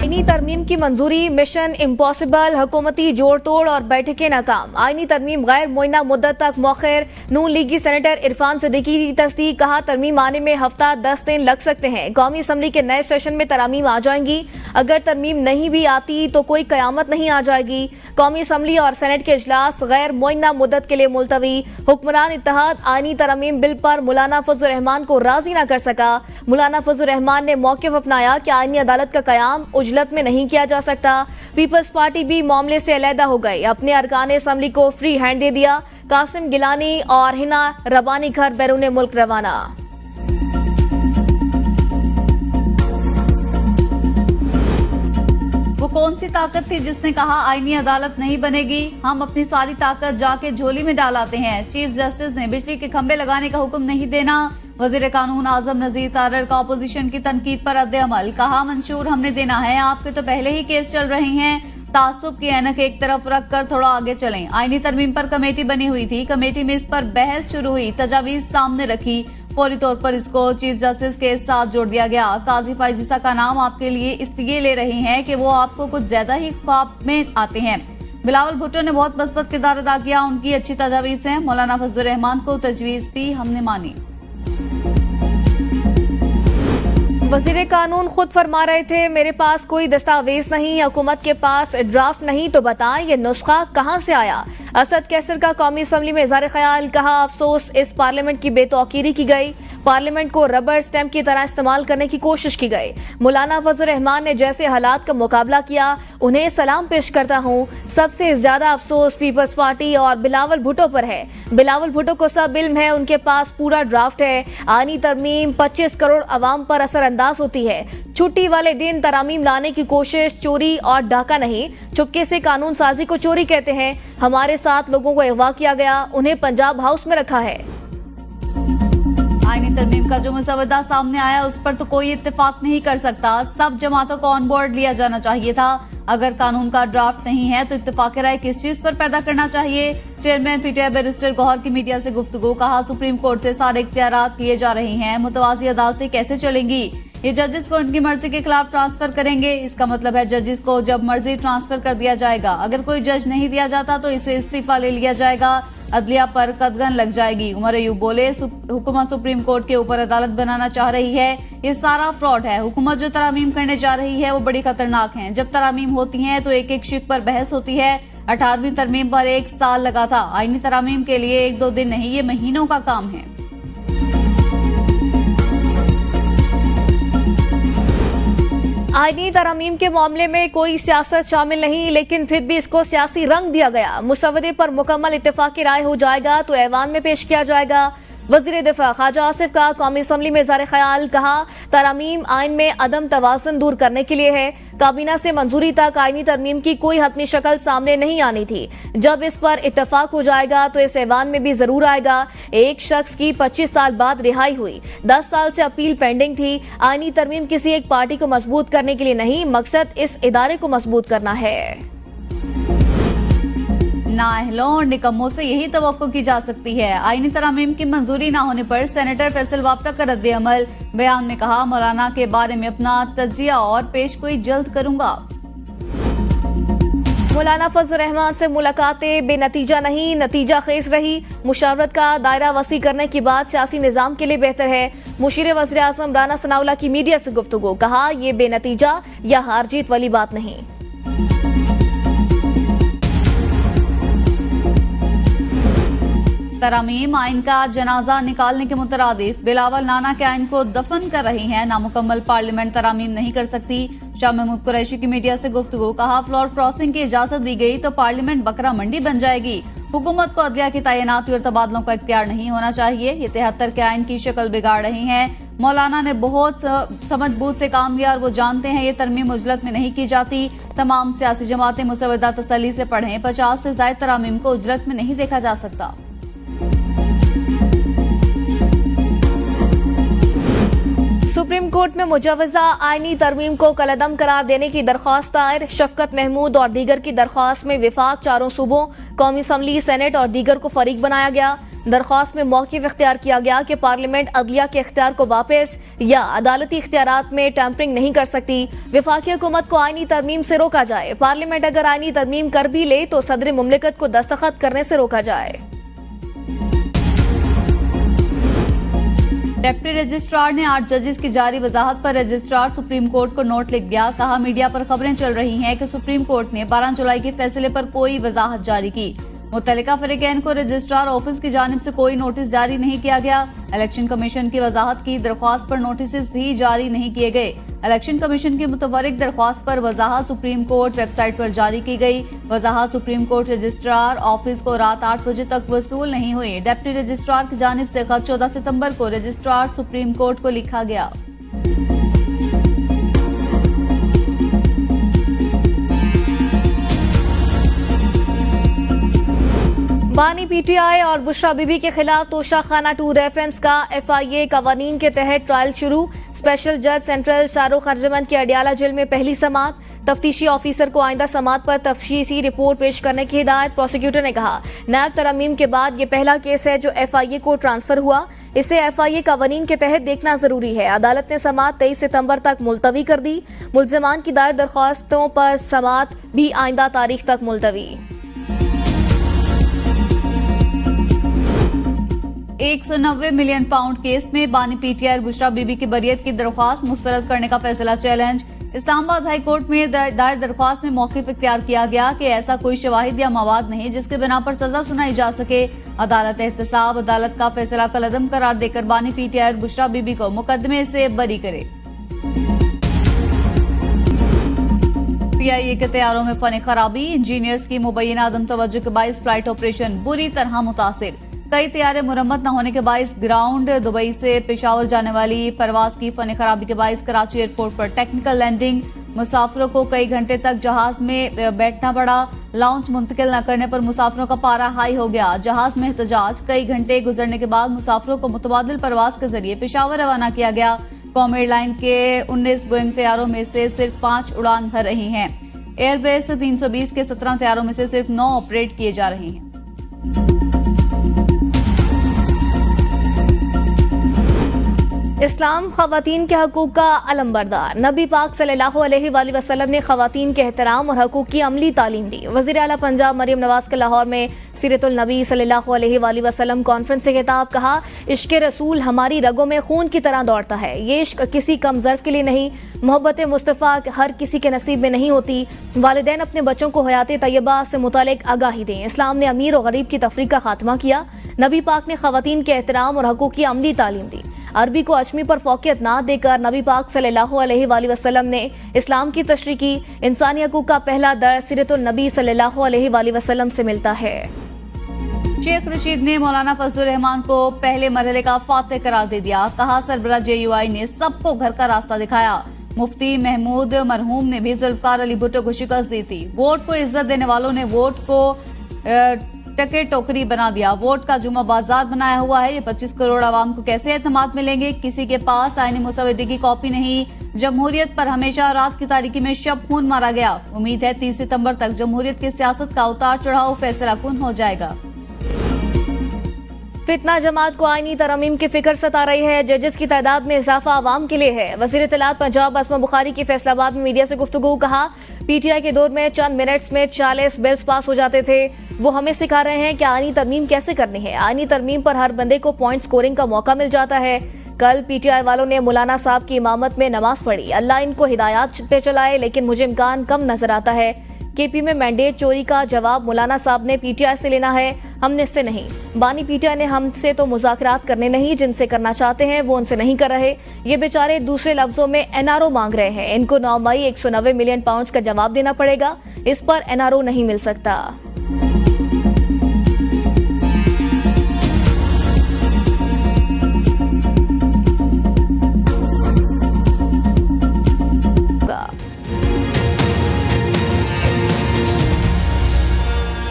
आईनी तरमीम की मंजूरी, मिशन इम्पॉसिबल, हुकूमती जोड़ तोड़ और बैठकें नाकाम। आईनी तरमीम गैर मुइन्ना मुद्दत तक मौखिर। नून लीगी सेनेटर इरफान सिद्दीकी की तस्दीक, कहा तरमीम आने में हफ्ता 10 दिन लग सकते हैं। कौमी असम्बली के नए सेशन में तरमीम आ जाएंगी। अगर तरमीम नहीं भी आती तो कोई कयामत नहीं आ जाएगी। कौमी असम्बली और सेनेट के इजलास गैर मुइन्ना मुद्दत के लिए मुलतवी। हुक्मरान इत्तेहाद आईनी तरमीम बिल पर मौलाना फजल रहमान को राजी न कर सका। मौलाना फजल रहमान ने मौक़िफ़ अपनाया कि आईनी अदालत का कयाम उजलत में नहीं किया जा सकता। पीपल्स पार्टी भी मामले से अलहदा हो गई, अपने अरकान असम्बली को फ्री हैंड दे दिया। कासिम गिलानी और हिना रबानी घर बैरून मुल्क रवाना। वो कौन सी ताकत थी जिसने कहा आईनी अदालत नहीं बनेगी, हम अपनी सारी ताकत जाके झोली में डाल आते हैं। चीफ जस्टिस ने बिजली के खंभे लगाने का हुक्म नहीं देना। वजीर कानून आजम नजीर तारड़ का अपोजिशन की तनकीद पर रद्द अमल, कहा मंशूर हमने देना है, आपके तो पहले ही केस चल रहे हैं। तासुब की ऐनक एक तरफ रखकर थोड़ा आगे चलें। आईनी तरमीम पर कमेटी बनी हुई थी, कमेटी में इस पर बहस शुरू हुई, तजावीज सामने रखी, फौरी तौर पर इसको चीफ जस्टिस के साथ जोड़ दिया गया। काजी फाइजिसा का नाम आपके लिए इसलिए ले रहे हैं कि वो आपको कुछ ज्यादा ही ख्वाब में आते हैं। बिलावल भुट्टो ने बहुत मस्बत किरदार अदा किया, उनकी अच्छी तजावीज हैं। मौलाना फजल रहमान को तजवीज भी हमने मानी। वजीर कानून खुद फरमा रहे थे, मेरे पास कोई दस्तावेज नहीं, हुकूमत के पास ड्राफ्ट नहीं, तो बताएं ये नुस्खा कहां से आया। असद कैसर का कौमी असम्बली में इज़हार ख्याल, कहा अफसोस इस पार्लियामेंट की बेतौकीरी की गई, पार्लियामेंट को रबर स्टैम्प की तरह इस्तेमाल करने की कोशिश की गई। मौलाना फजल रहमान ने जैसे हालात का मुकाबला किया, उन्हें सलाम पेश करता हूँ। सबसे ज्यादा अफसोस पीपल्स पार्टी और बिलावल भुट्टो पर है। बिलावल भुट्टो को सब इल्म है, उनके पास पूरा ड्राफ्ट है। आईनी तरमीम 25 करोड़ अवाम पर असरअंदाज होती है। छुट्टी वाले दिन तरामीम लाने की कोशिश चोरी और डाका नहीं, चुपके से कानून साजी को चोरी कहते हैं। हमारे साथ लोगों को अगवा किया गया, उन्हें पंजाब हाउस में रखा है। आईनी तरमीम का जो मसवदा सामने आया उस पर तो कोई इत्तेफाक नहीं कर सकता। सब जमातों को ऑन बोर्ड लिया जाना चाहिए था। अगर कानून का ड्राफ्ट नहीं है तो इत्तेफाक राय किस चीज पर पैदा करना चाहिए। चेयरमैन पीटीआई बैरिस्टर गौहर की मीडिया से गुफ्तगू, कहा सुप्रीम कोर्ट से सारे इख्तियारात लिए जा रहे हैं, मुतवाज़ी अदालतें कैसे चलेंगी। ये जजेस को उनकी मर्जी के खिलाफ ट्रांसफर करेंगे, इसका मतलब है जजेस को जब मर्जी ट्रांसफर कर दिया जाएगा। अगर कोई जज नहीं दिया जाता तो इसे इस्तीफा ले लिया जाएगा, अदलिया पर कदगन लग जाएगी। उमर अयूब बोले, हुकूमत सुप्रीम कोर्ट के ऊपर अदालत बनाना चाह रही है, ये सारा फ्रॉड है। हुकूमत जो तरामीम करने जा रही है वो बड़ी खतरनाक है। जब तरामीम होती हैं तो एक एक शिक पर बहस होती है। 18वीं तरमीम पर 1 साल लगा था। आईनी तरामीम के लिए 1-2 दिन नहीं, ये महीनों का काम है। आईनी तरमीम के मामले में कोई सियासत शामिल नहीं, लेकिन फिर भी इसको सियासी रंग दिया गया। मुसवदे पर मुकम्मल इत्तेफाक राय हो जाएगा तो ऐवान में पेश किया जाएगा। वजीर दिफा ख्वाजा आसिफ का कौमी असम्बली में इज़हार ख्याल, कहा तरामीम आइन में अदम तवाज़ुन दूर करने के लिए है। काबीना से मंजूरी तक आईनी तरमीम की कोई हतमी शक्ल सामने नहीं आनी थी। जब इस पर इत्तेफाक हो जाएगा तो इस ऐवान में भी जरूर आएगा। एक शख्स की 25 साल बाद रिहाई हुई, 10 साल से अपील पेंडिंग थी। आईनी तरमीम किसी एक पार्टी को मजबूत करने के लिए नहीं, मकसद इस इदारे को मजबूत करना है। नाअहलों और निकम्मों से यही तवक्को की जा सकती है। आईनी तरामीम की मंजूरी न होने पर सेनेटर फैसल वाफ्ता का रद्द अमल, बयान में कहा मौलाना के बारे में अपना तज्जिया और पेशगोई जल्द करूंगा। मौलाना फजल रहमान से मुलाकातें बेनतीजा नहीं, नतीजा खेज रही। मुशावरत का दायरा वसी करने की बात सियासी निजाम के लिए बेहतर है। मुशीर वज़ीर आज़म राना सनाउल्लाह की मीडिया से गुफ्तगू, कहा यह बेनतीजा या हार जीत वाली बात नहीं। तरामीम आइन का जनाजा निकालने के मुतरादिफ बिलावल नाना के आइन को दफन कर रही हैं। नामुकम्मल पार्लियामेंट तरामीम नहीं कर सकती। शाह महमूद कुरैशी की मीडिया से गुफ्तगू, कहा फ्लोर क्रॉसिंग की इजाजत दी गई तो पार्लियामेंट बकरा मंडी बन जाएगी। हुकूमत को अदलिया की तैनाती और तबादलों का इख्तियार नहीं होना चाहिए। ये 73 के आइन की शक्ल बिगाड़ रहे हैं। मौलाना ने बहुत समझबूझ से काम लिया और वो जानते हैं ये तरमीम उजलत में नहीं की जाती। तमाम सियासी जमातें मुसवदा तसल्ली से पढ़ें, 50 से ज्यादा तरामीम को उजलत में नहीं देखा जा सकता। सुप्रीम कोर्ट में मुजवजा आईनी तरमीम को कलअदम करार देने की दरख्वास्त दायर। शफकत महमूद और दीगर की दरख्वास्त में विफाक, चारों सूबों, कौमी असम्बली, सेनेट और दीगर को फरीक बनाया गया। दरख्वास्त में मौक़िफ़ इख्तियार किया गया कि पार्लियामेंट अदलिया के इख्तियार को वापस या अदालती इख्तियारात में टैंपरिंग नहीं कर सकती। वफाकी हुकूमत को आईनी तरमीम से रोका जाए। पार्लियामेंट अगर आईनी तरमीम कर भी ले तो सदर मुमलिकत को दस्तखत करने से रोका जाए। डिप्टी रजिस्ट्रार ने 8 जजेस की जारी वजाहत पर रजिस्ट्रार सुप्रीम कोर्ट को नोट लिख दिया। कहा, मीडिया पर खबरें चल रही हैं कि सुप्रीम कोर्ट ने 12 जुलाई के फैसले पर कोई वजाहत जारी की। मुतल्लिका फरीकैन को रजिस्ट्रार ऑफिस की जानिब से कोई नोटिस जारी नहीं किया गया। इलेक्शन कमीशन की वजाहत की दरख्वास्त पर नोटिस भी जारी नहीं किए गए। इलेक्शन कमीशन की मुतवरिक दरख्वास्त पर वजाहत सुप्रीम कोर्ट वेबसाइट पर जारी की गई। वजाहत सुप्रीम कोर्ट रजिस्ट्रार ऑफिस को रात 8 बजे तक वसूल नहीं हुई। डिप्टी रजिस्ट्रार की जानिब से खत 14 सितंबर को रजिस्ट्रार सुप्रीम कोर्ट को लिखा गया। बानी पीटीआई और बुशरा बीबी के खिलाफ तोशाखाना 2 रेफरेंस का FIA कवानीन के तहत ट्रायल शुरू। स्पेशल जज सेंट्रल शाहरुख अर्जमन की अडियाला जेल में पहली समाअत। तफ्तीशी ऑफिसर को आइंदा समाअत पर तफसीली रिपोर्ट पेश करने की हिदायत। प्रोसिक्यूटर ने कहा, नैब तरमीम के बाद ये पहला केस है जो FIA को ट्रांसफर हुआ। इसे FIA कवानीन के तहत देखना जरूरी है। अदालत ने समाअत 23 सितंबर तक मुलतवी कर दी। मुल्ज़िमान की दायर दरख्वास्तों पर समाअत भी आइंदा तारीख तक मुलतवी। 190 मिलियन पाउंड केस में बानी पीटीआई और बुशरा बीबी की बरियत की दरख्वास्त मुस्तरद करने का फैसला चैलेंज। इस्लामाबाद हाई कोर्ट में दायर दरख्वास्त में मौक़िफ़ इख्तियार किया गया कि ऐसा कोई शवाहिद या मवाद नहीं जिसके बिना पर सजा सुनाई जा सके। अदालत एहतसाब अदालत का फैसला कलअदम करार देकर बानी पीटीआई और बुशरा बीबी को मुकदमे से बरी करे। PIA के तैयारों में फनी खराबी। इंजीनियर्स की मुबैना अदम तवज्जो के बाइस फ्लाइट ऑपरेशन बुरी तरह मुतासिर। कई तैयारे मुरम्मत न होने के बाइस ग्राउंड दुबई से पेशावर जाने वाली परवाज की फनी खराबी के बाइस कराची एयरपोर्ट पर टेक्निकल लैंडिंग। मुसाफिरों को कई घंटे तक जहाज में बैठना पड़ा। लाउंज मुंतकिल न करने पर मुसाफिरों का पारा हाई हो गया। जहाज में एहतजाज। कई घंटे गुजरने के बाद मुसाफिरों को मुतबादिल परवाज के जरिए पेशावर रवाना किया गया। कौमी एयरलाइन के 19 बोइंग तैयारों में से सिर्फ 5 उड़ान भर रही हैं। एयरबेस 320 के 17 तैयारों में से सिर्फ 9 ऑपरेट किए जा रहे हैं। इस्लाम ख़वातीन के हकूक़ का अलमबरदार। नबी पाक सल्लल्लाहु अलैहि वसल्लम ने ख़वातीन के एहतराम और हकूक़ की अमली तालीम दी। वज़ीर आला पंजाब मरियम नवाज के लाहौर में सीरतुल नबी सल्लल्लाहु अलैहि वसल्लम कॉन्फ्रेंस से खिताब। कहा, इश्क़ रसूल हमारी रगों में खून की तरह दौड़ता है। ये इश्क किसी कम ज़र्फ़ के लिए नहीं, मोहब्बत मुस्तफ़ा हर किसी के नसीब में नहीं होती। वालिदैन अपने बच्चों को हयात तय्यबा से मुतालिक आगाही दें। इस्लाम ने अमीर और गरीब की तफरीक का खात्मा किया। नबी पाक ने ख़वातीन के एहतराम और हकूक़ की अमली तालीम दी। अरबी को अजमी पर फोकियत ना देकर नबी पाक सल्लल्लाहु अलैहि वसल्लम ने इस्लाम की तशरीह की। इंसानी हकूक़ का पहला दर्स सीरतुल नबी सल्लल्लाहु अलैहि वसल्लम से मिलता है। शेख रशीद ने मौलाना फजलुर रहमान को पहले मरहले का फातेह करार दे दिया। कहा, सरबराह JUI ने सबको घर का रास्ता दिखाया। मुफ्ती महमूद मरहूम ने भी जुल्फकार अली भुट्टो को शिकस्त दी थी। वोट को इज्जत देने वालों ने वोट को टके टोकरी बना दिया। वोट का जुमा बाजार बनाया हुआ है। ये 25 करोड़ आवाम को कैसे एतमाद मिलेंगे? किसी के पास आईनी मुसवदे की कॉपी नहीं। जमहूरियत पर हमेशा रात की तारीकी में शब खून मारा गया। उम्मीद है 30 सितंबर तक जमहूरियत की सियासत का उतार चढ़ाव फैसला कुन हो जाएगा। फितना जमात को आईनी तरमीम की फिक्र सता रही है। जजेस की तादाद में इजाफा आवाम के लिए है। वज़ीर इत्तलात पंजाब अस्मा बुखारी की फैसलाबाद में मीडिया से गुफ्तगू। कहा, PTI के दौर में चंद मिनट्स में 40 बिल्स पास हो जाते थे। वो हमें सिखा रहे हैं कि आईनी तरमीम कैसे करनी है। आईनी तरमीम पर हर बंदे को पॉइंट स्कोरिंग का मौका मिल जाता है। कल PTI वालों ने मौलाना साहब की इमामत में नमाज पढ़ी। अल्लाह इनको हिदायत पे चलाए, लेकिन मुझे इम्कान कम नजर आता है। KP में मैंडेट चोरी का जवाब मौलाना साहब ने PTI से लेना है, हमने इससे नहीं। बानी PTI ने हमसे तो मुज़ाकरात करने नहीं, जिनसे करना चाहते हैं वो उनसे नहीं कर रहे। ये बेचारे दूसरे लफ्जों में NRO मांग रहे हैं। इनको 9 मई 190 मिलियन पाउंड का जवाब देना पड़ेगा। इस पर NRO नहीं मिल सकता।